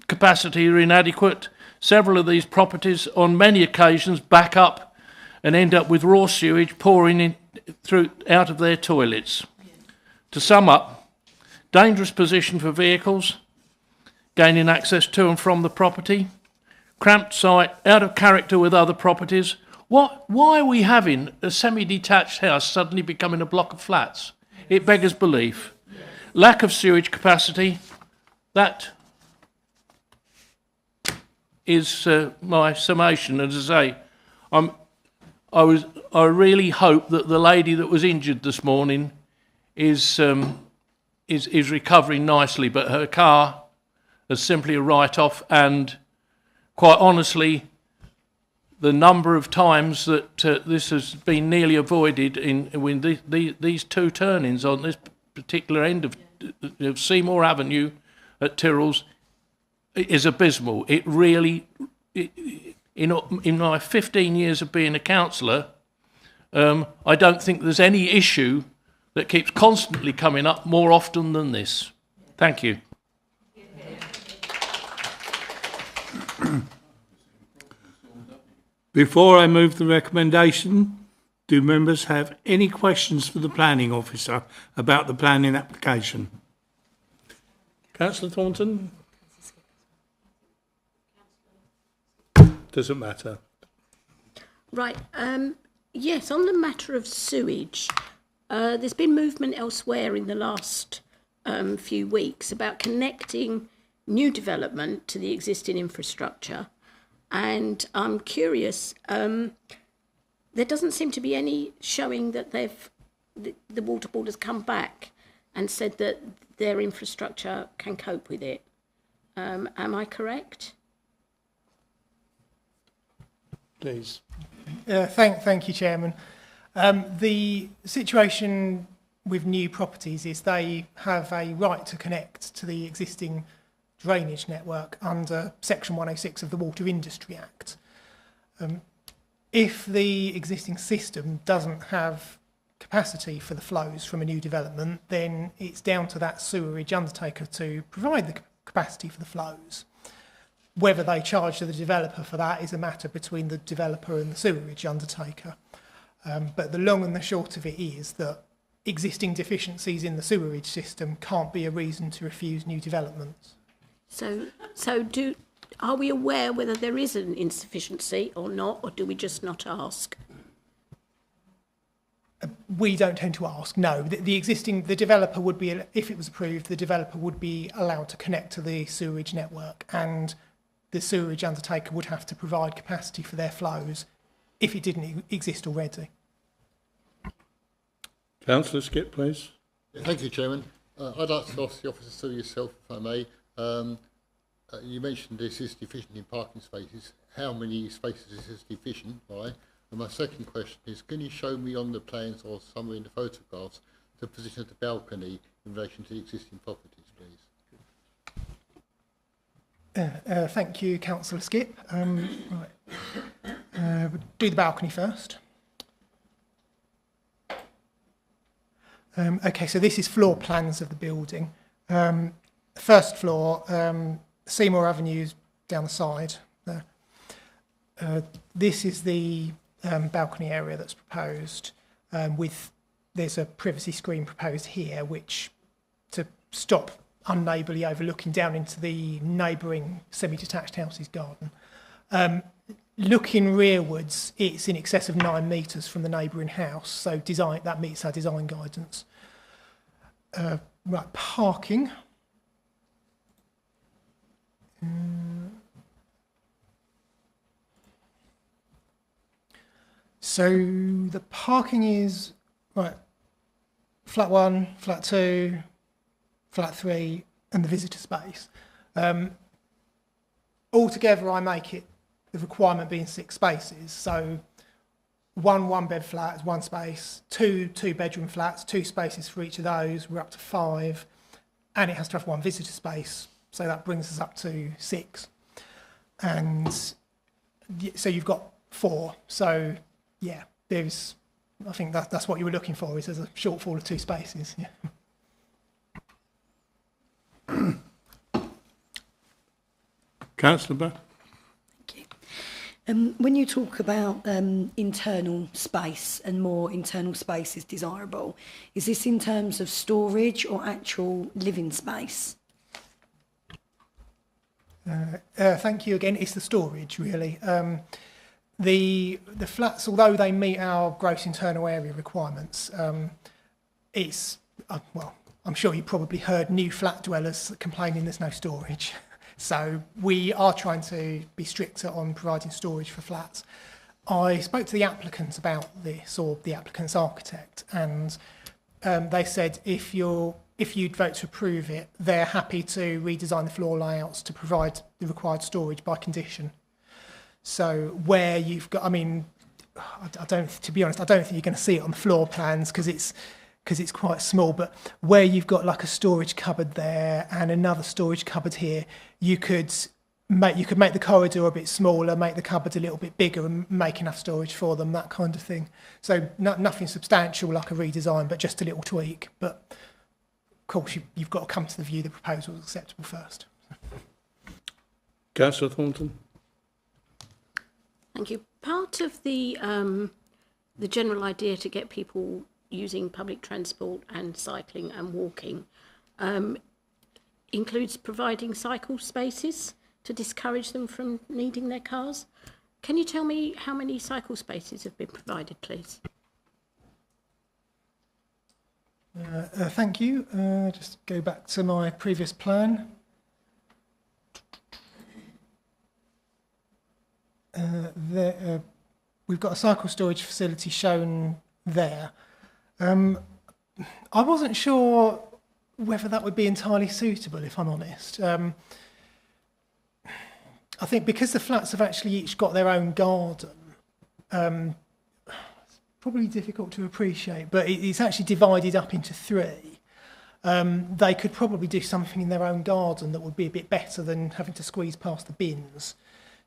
capacity are inadequate. Several of these properties on many occasions back up and end up with raw sewage pouring in out of their toilets. To sum up, dangerous position for vehicles gaining access to and from the property, cramped site, out of character with other properties. Why are we having a semi-detached house suddenly becoming a block of flats? It beggars belief. Lack of sewage capacity, that is my summation. As I say, I really hope that the lady that was injured this morning is recovering nicely, but her car is simply a write-off, and quite honestly, the number of times that this has been nearly avoided when these 2 turn-ins on this particular end of Seymour Avenue at Tyrrell's is abysmal. It really, in my 15 years of being a councillor, I don't think there's any issue that keeps constantly coming up more often than this. Thank you. Before I move the recommendation, do members have any questions for the planning officer about the planning application? Councillor Thornton? Doesn't matter. Right. Yes, on the matter of sewage, there's been movement elsewhere in the last few weeks about connecting new development to the existing infrastructure. And I'm curious, there doesn't seem to be any showing that the Water Board has come back and said that their infrastructure can cope with it. Am I correct? Please. Thank you, Chairman. The situation with new properties is they have a right to connect to the existing drainage network under Section 106 of the Water Industry Act. If the existing system doesn't have capacity for the flows from a new development, then it's down to that sewerage undertaker to provide the capacity for the flows. Whether they charge the developer for that is a matter between the developer and the sewerage undertaker. But the long and the short of it is that existing deficiencies in the sewerage system can't be a reason to refuse new developments. So are we aware whether there is an insufficiency or not, or do we just not ask? We don't tend to ask, no. The developer would be, if it was approved, the developer would be allowed to connect to the sewerage network, and the sewerage undertaker would have to provide capacity for their flows if it didn't exist already. Councillor Skip, please. Thank you, Chairman. I'd like to ask the officer to yourself, if I may. You mentioned this is deficient in parking spaces. How many spaces is this deficient by? And my second question is, can you show me on the plans or somewhere in the photographs the position of the balcony in relation to the existing properties, please? Thank you, Councillor Skip. Right. We'll do the balcony first. Okay, so this is floor plans of the building. First floor, Seymour Avenue's down the side there. This is the balcony area that's proposed. There's a privacy screen proposed here, which to stop unneighbourly overlooking down into the neighbouring semi-detached house's garden. looking rearwards, it's in excess of 9 metres from the neighbouring house, so that meets our design guidance. Right, parking. So the parking is, right, flat 1, flat 2, flat 3 and the visitor space. Altogether I make it the requirement being 6 spaces, so one bed flat is 1 space, two bedroom flats, 2 spaces for each of those, we're up to 5, and it has to have 1 visitor space, so that brings us up to 6. And so you've got 4, so yeah, I think that's what you were looking for, is there's a shortfall of 2 spaces. Yeah. Councillor Burr. When you talk about internal space and more internal space is desirable, is this in terms of storage or actual living space? Thank you again. It's the storage, really. The flats, although they meet our gross internal area requirements, it's well, I'm sure you probably heard new flat dwellers complaining there's no storage. So we are trying to be stricter on providing storage for flats. I spoke to the applicants about this, or the applicant's architect, and they said if you'd vote to approve it, they're happy to redesign the floor layouts to provide the required storage by condition. So where you've got, I mean, to be honest, I don't think you're going to see it on the floor plans because it's quite small, but where you've got like a storage cupboard there and another storage cupboard here, you could make the corridor a bit smaller, make the cupboard a little bit bigger and make enough storage for them, that kind of thing. So nothing substantial like a redesign, but just a little tweak. But of course, you've got to come to the view the proposal is acceptable first. Councillor Thornton. Thank you. Part of the general idea to get people using public transport and cycling and walking includes providing cycle spaces to discourage them from needing their cars. Can you tell me how many cycle spaces have been provided, please? Thank you. Just go back to my previous plan. We've got a cycle storage facility shown there. I wasn't sure whether that would be entirely suitable, if I'm honest. I think because the flats have actually each got their own garden, it's probably difficult to appreciate, but it's actually divided up into 3. They could probably do something in their own garden that would be a bit better than having to squeeze past the bins.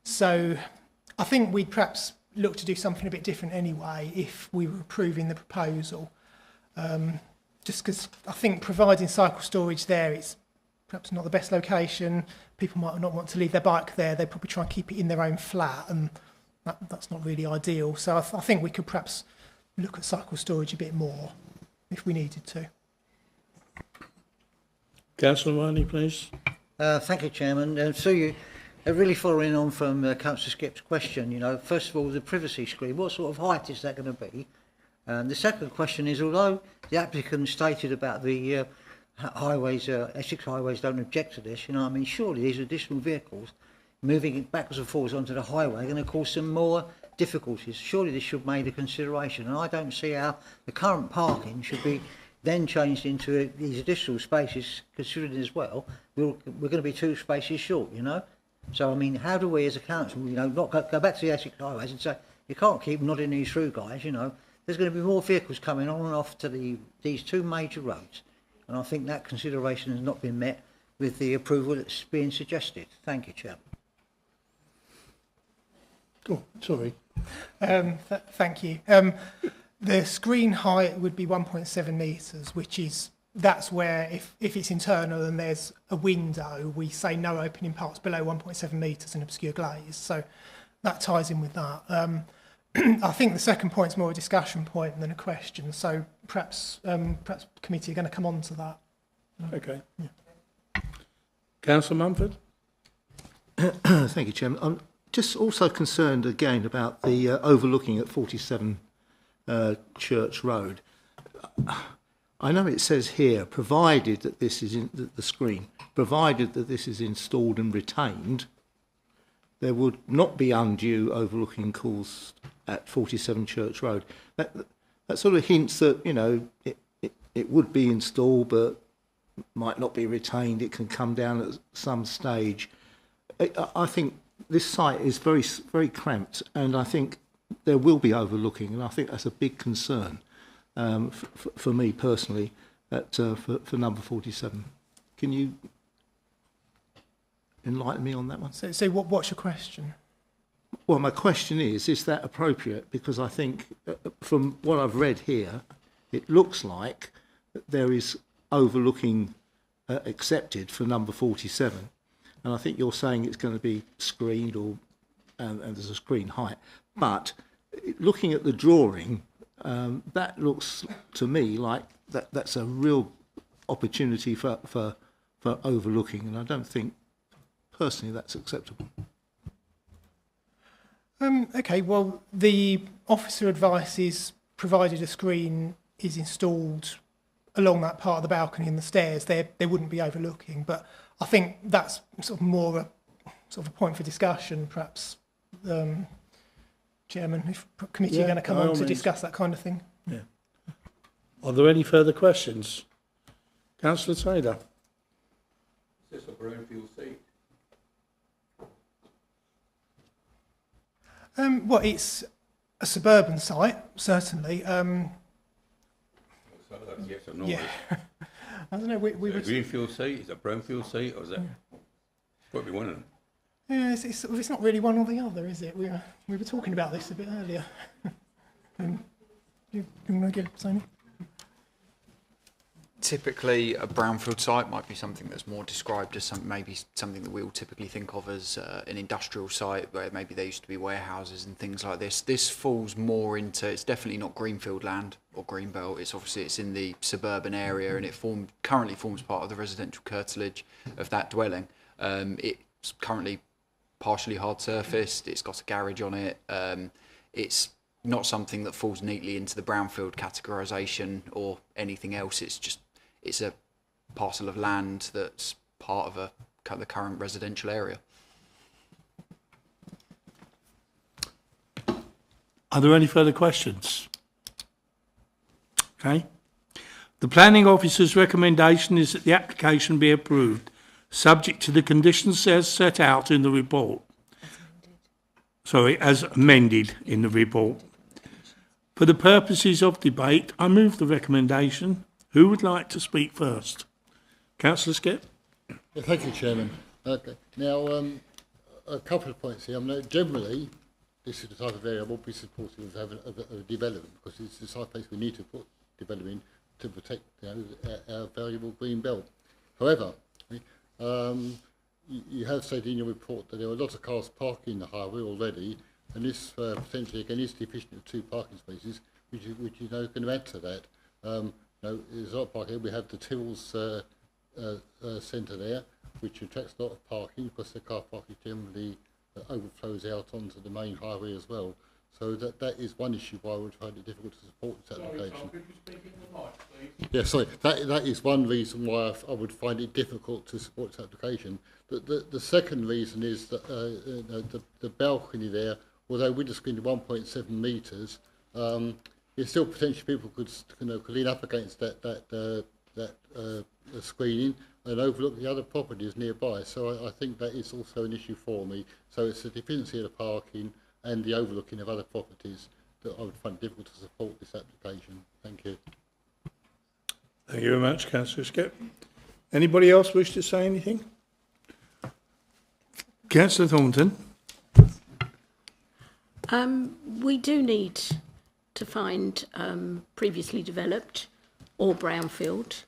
So I think we'd perhaps look to do something a bit different anyway if we were approving the proposal. Just because I think providing cycle storage there, it's perhaps not the best location. People might not want to leave their bike there. They probably try and keep it in their own flat, and that's not really ideal. So I think we could perhaps look at cycle storage a bit more if we needed to. Councillor Riley, please. Thank you, Chairman. So you really following on from Councillor Skipp's question, you know, first of all, the privacy screen, what sort of height is that going to be? The second question is, although the applicant stated about the highways, Essex highways don't object to this, you know, I mean, surely these additional vehicles moving it backwards and forwards onto the highway are going to cause some more difficulties. Surely this should be made a consideration, and I don't see how the current parking should be then changed into these additional spaces, considering as well we're going to be 2 spaces short, you know. So I mean, how do we as a council, you know, not go back to the Essex highways and say you can't keep nodding these through, guys, you know. There's going to be more vehicles coming on and off to these 2 major roads, and I think that consideration has not been met with the approval that's being suggested. Thank you, Chairman. Oh, sorry. Thank you. The screen height would be 1.7 metres, that's where if it's internal and there's a window, we say no opening parts below 1.7 metres in obscure glaze. So that ties in with that. I think the second point is more a discussion point than a question. So perhaps the committee are going to come on to that. Okay. Yeah. Councillor Mumford. Thank you, Chairman. just also concerned again about the overlooking at 47 Church Road. I know it says here, provided that this is in the screen, provided that this is installed and retained, there would not be undue overlooking caused at 47 Church Road. That sort of hints that, you know, it would be installed but might not be retained. It can come down at some stage. I think this site is very, very cramped, and I think there will be overlooking, and I think that's a big concern for me personally for number 47. Can you enlighten me on that one? So what's your question? Well, my question is that appropriate? Because I think from what I've read here, it looks like there is overlooking accepted for number 47. And I think you're saying it's going to be screened and there's a screen height. But looking at the drawing, that looks to me like that's a real opportunity for overlooking. And I don't think, personally, that's acceptable. Okay, well, the officer advises provided a screen is installed along that part of the balcony and the stairs, they wouldn't be overlooking. But I think that's sort of more a point for discussion, perhaps. Chairman, if committee are going to come on to discuss that kind of thing. Yeah. Are there any further questions? Councillor Taylor. Is this a brownfield site? Well, it's a suburban site, certainly. Yes or no? Yeah. I don't know. We is it a greenfield site? Is it a brownfield site? Or is it? It's got to be one of them. Yeah, it's not really one or the other, is it? We were talking about this a bit earlier. You want to give Tony? Typically, a brownfield site might be something that's more described as maybe something that we will typically think of as an industrial site where maybe there used to be warehouses and things like this. This falls more into, it's definitely not greenfield land or greenbelt. It's in the suburban area, and it currently forms part of the residential curtilage of that dwelling. It's currently partially hard surfaced. It's got a garage on it. It's not something that falls neatly into the brownfield categorisation or anything else. It's a parcel of land that's part of the current residential area. Are there any further questions? Okay. The planning officer's recommendation is that the application be approved, subject to the conditions as set out in the report. As amended in the report. For the purposes of debate, I move the recommendation. Who would like to speak first? Councillor Skip. Yeah, thank you, Chairman. Okay. Now, a couple of points here. Generally, this is the type of area I will be supportive of a development, because it's the type of place we need to put development to protect our valuable green belt. However, you have said in your report that there are lots of cars parking the highway already, and this potentially again is deficient of 2 parking spaces, which is going to add to that. There's a lot of parking. We have the Tills centre there, which attracts a lot of parking because the car parking generally overflows out onto the main highway as well. So that is one issue why I would find it difficult to support this application. Could you speak in the mic, please? Yeah, sorry. That is one reason why I would find it difficult to support this application. The second reason is that the balcony there, although with the screen of 1.7 metres, still potentially people could lean up against that screening and overlook the other properties nearby. So I think that is also an issue for me. So it's the deficiency of the parking and the overlooking of other properties that I would find difficult to support this application. Thank you. Thank you very much, Councillor Skip. Anybody else wish to say anything? Councillor Thornton. We do need to find previously developed or brownfield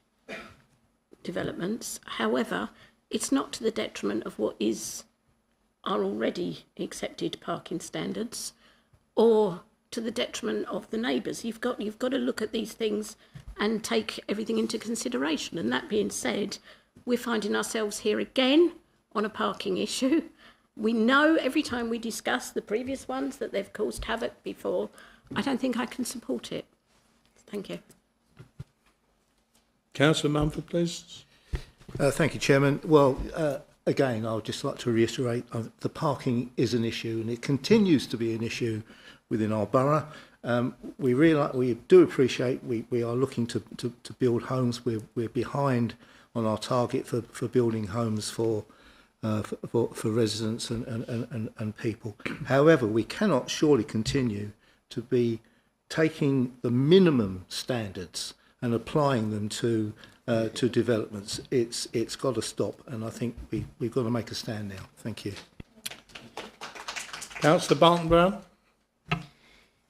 developments. However, it's not to the detriment of what are already accepted parking standards, or to the detriment of the neighbours. You've got to look at these things and take everything into consideration. And that being said, we're finding ourselves here again on a parking issue, We know every time we discuss the previous ones that they've caused havoc before. I don't think I can support it. Thank you. Councillor Mumford, please. Thank you, Chairman. Well, again, I would just like to reiterate the parking is an issue, and it continues to be an issue within our borough. We do appreciate we are looking to build homes. We're behind on our target for building homes for residents and people. However, we cannot surely continue to be taking the minimum standards and applying them to developments. It's got to stop, and I think we've got to make a stand now. Thank you. Councillor Barton-Brown.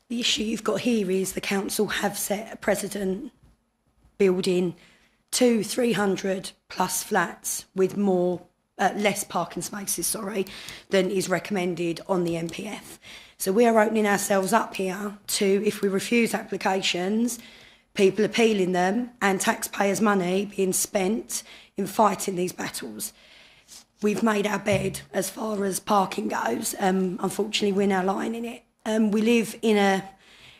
The issue you've got here is the council have set a precedent building 300 plus flats with less parking spaces, than is recommended on the MPF. So we are opening ourselves up here to, if we refuse applications, people appealing them and taxpayers' money being spent in fighting these battles. We've made our bed as far as parking goes. Unfortunately, we're now lying in it. We live in an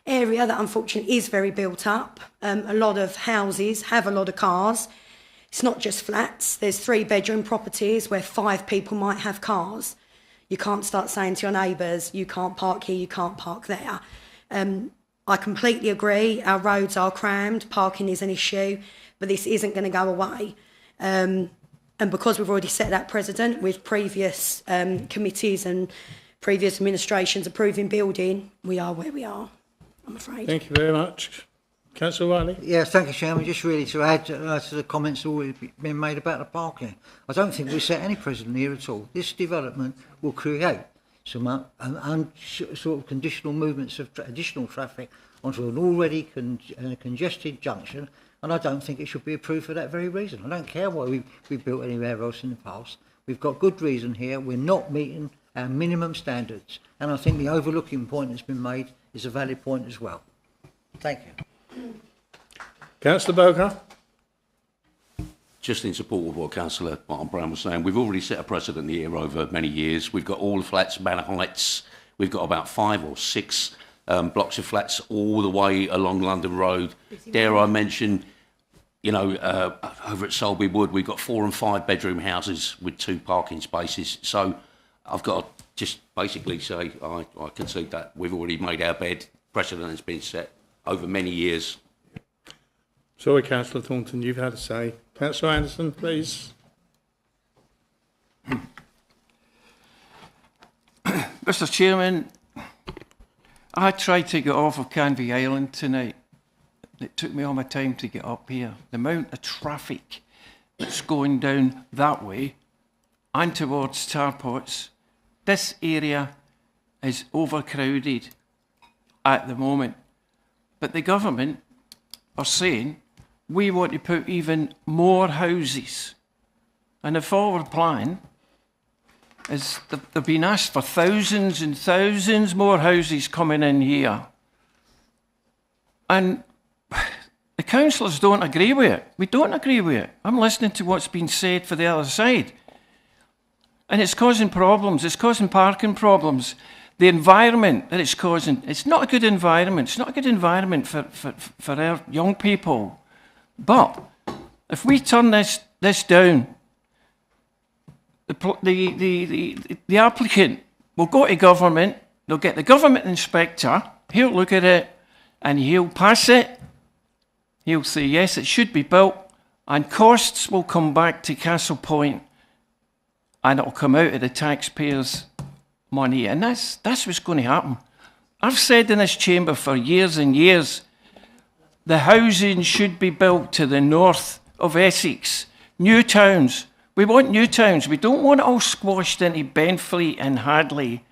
area that unfortunately is very built up. A lot of houses have a lot of cars. It's not just flats. There's 3-bedroom properties where 5 people might have cars. You can't start saying to your neighbours, you can't park here, you can't park there. I completely agree. Our roads are crammed. Parking is an issue, but this isn't going to go away. And because we've already set that precedent with previous committees and previous administrations approving building, we are where we are, I'm afraid. Thank you very much. Councillor Riley. Yeah, thank you, Chairman. Just really to add to the comments already been made about the parking. I don't think we set any precedent here at all. This development will create some sort of conditional movements of additional traffic onto an already congested junction, and I don't think it should be approved for that very reason. I don't care why we've built anywhere else in the past. We've got good reason here. We're not meeting our minimum standards, and I think the overlooking point that's been made is a valid point as well. Thank you. Councillor Boker. Just in support of what Councillor Barton-Brown was saying, we've already set a precedent here over many years. We've got all the flats, Manor Heights. We've got about 5 or 6 blocks of flats all the way along London Road. Dare I mention, over at Solby Wood, we've got 4 and 5 bedroom houses with 2 parking spaces. So I've got to just basically say I concede that we've already made our bed. Precedent has been set over many years. Sorry, Councillor Thornton, you've had a say. Councillor Anderson, please. Mr. Chairman, I tried to get off of Canvey Island tonight. It took me all my time to get up here. The amount of traffic that's going down that way and towards Tarpots, this area is overcrowded at the moment. But the government are saying we want to put even more houses. And the forward plan is they've been asked for thousands and thousands more houses coming in here. And the councillors don't agree with it. We don't agree with it. I'm listening to what's been said for the other side. And it's causing problems. It's causing parking problems. The environment that it's causing, it's not a good environment. It's not a good environment for our young people. But if we turn this down, the applicant will go to government, they'll get the government inspector, he'll look at it and he'll pass it. He'll say, yes, it should be built, and costs will come back to Castle Point, and it'll come out of the taxpayers' money. And that's what's going to happen. I've said in this chamber for years and years, the housing should be built to the north of Essex. New towns. We want new towns. We don't want it all squashed into Benfleet and Hadley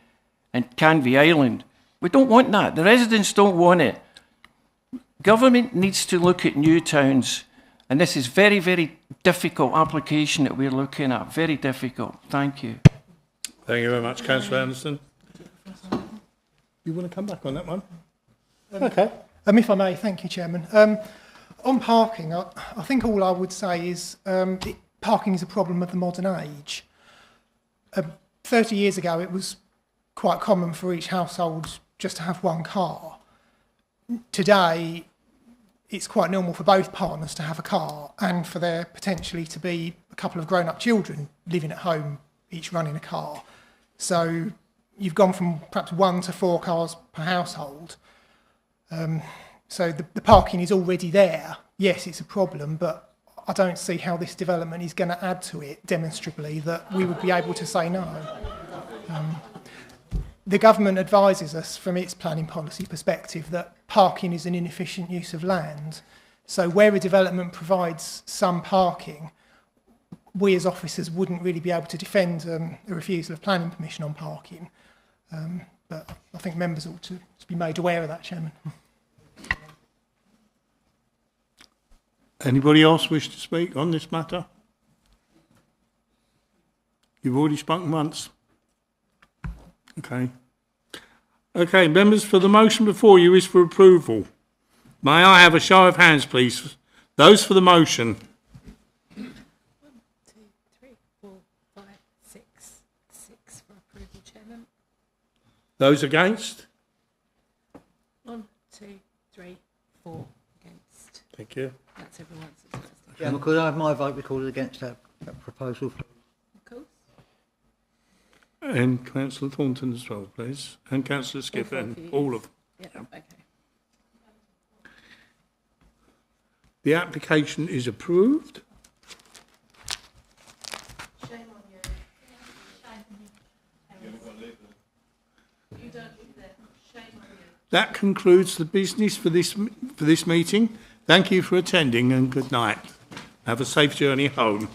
and Canvey Island. We don't want that. The residents don't want it. Government needs to look at new towns. And this is very, very difficult application that we're looking at. Very difficult. Thank you. Thank you very much, Councillor Anderson. You want to come back on that one? Okay. If I may, thank you, Chairman. On parking, I think all I would say is parking is a problem of the modern age. 30 years ago, it was quite common for each household just to have one car. Today, it's quite normal for both partners to have a car and for there potentially to be a couple of grown-up children living at home, each running a car. So you've gone from perhaps 1 to 4 cars per household. So the parking is already there. Yes, it's a problem, but I don't see how this development is going to add to it demonstrably that we would be able to say no. The government advises us from its planning policy perspective that parking is an inefficient use of land. So where a development provides some parking, we as officers wouldn't really be able to defend a refusal of planning permission on parking. But I think members ought to be made aware of that, Chairman. Anybody else wish to speak on this matter? You've already spoken once. Okay. Okay, members, for the motion before you is for approval. May I have a show of hands, please? Those for the motion. 1, 2, 3, 4, 5, 6. 6 for approval, Chairman. Those against? 1, 2, 3, 4 against. Thank you. That's everyone's. Yeah, could I have my vote recorded against that proposal? Of course. And Councillor Thornton as well, please. And Councillor Skipper, and all of them. Yeah, okay. The application is approved. Shame on you. You don't live there. Shame on you. That concludes the business for this meeting. Thank you for attending and good night. Have a safe journey home.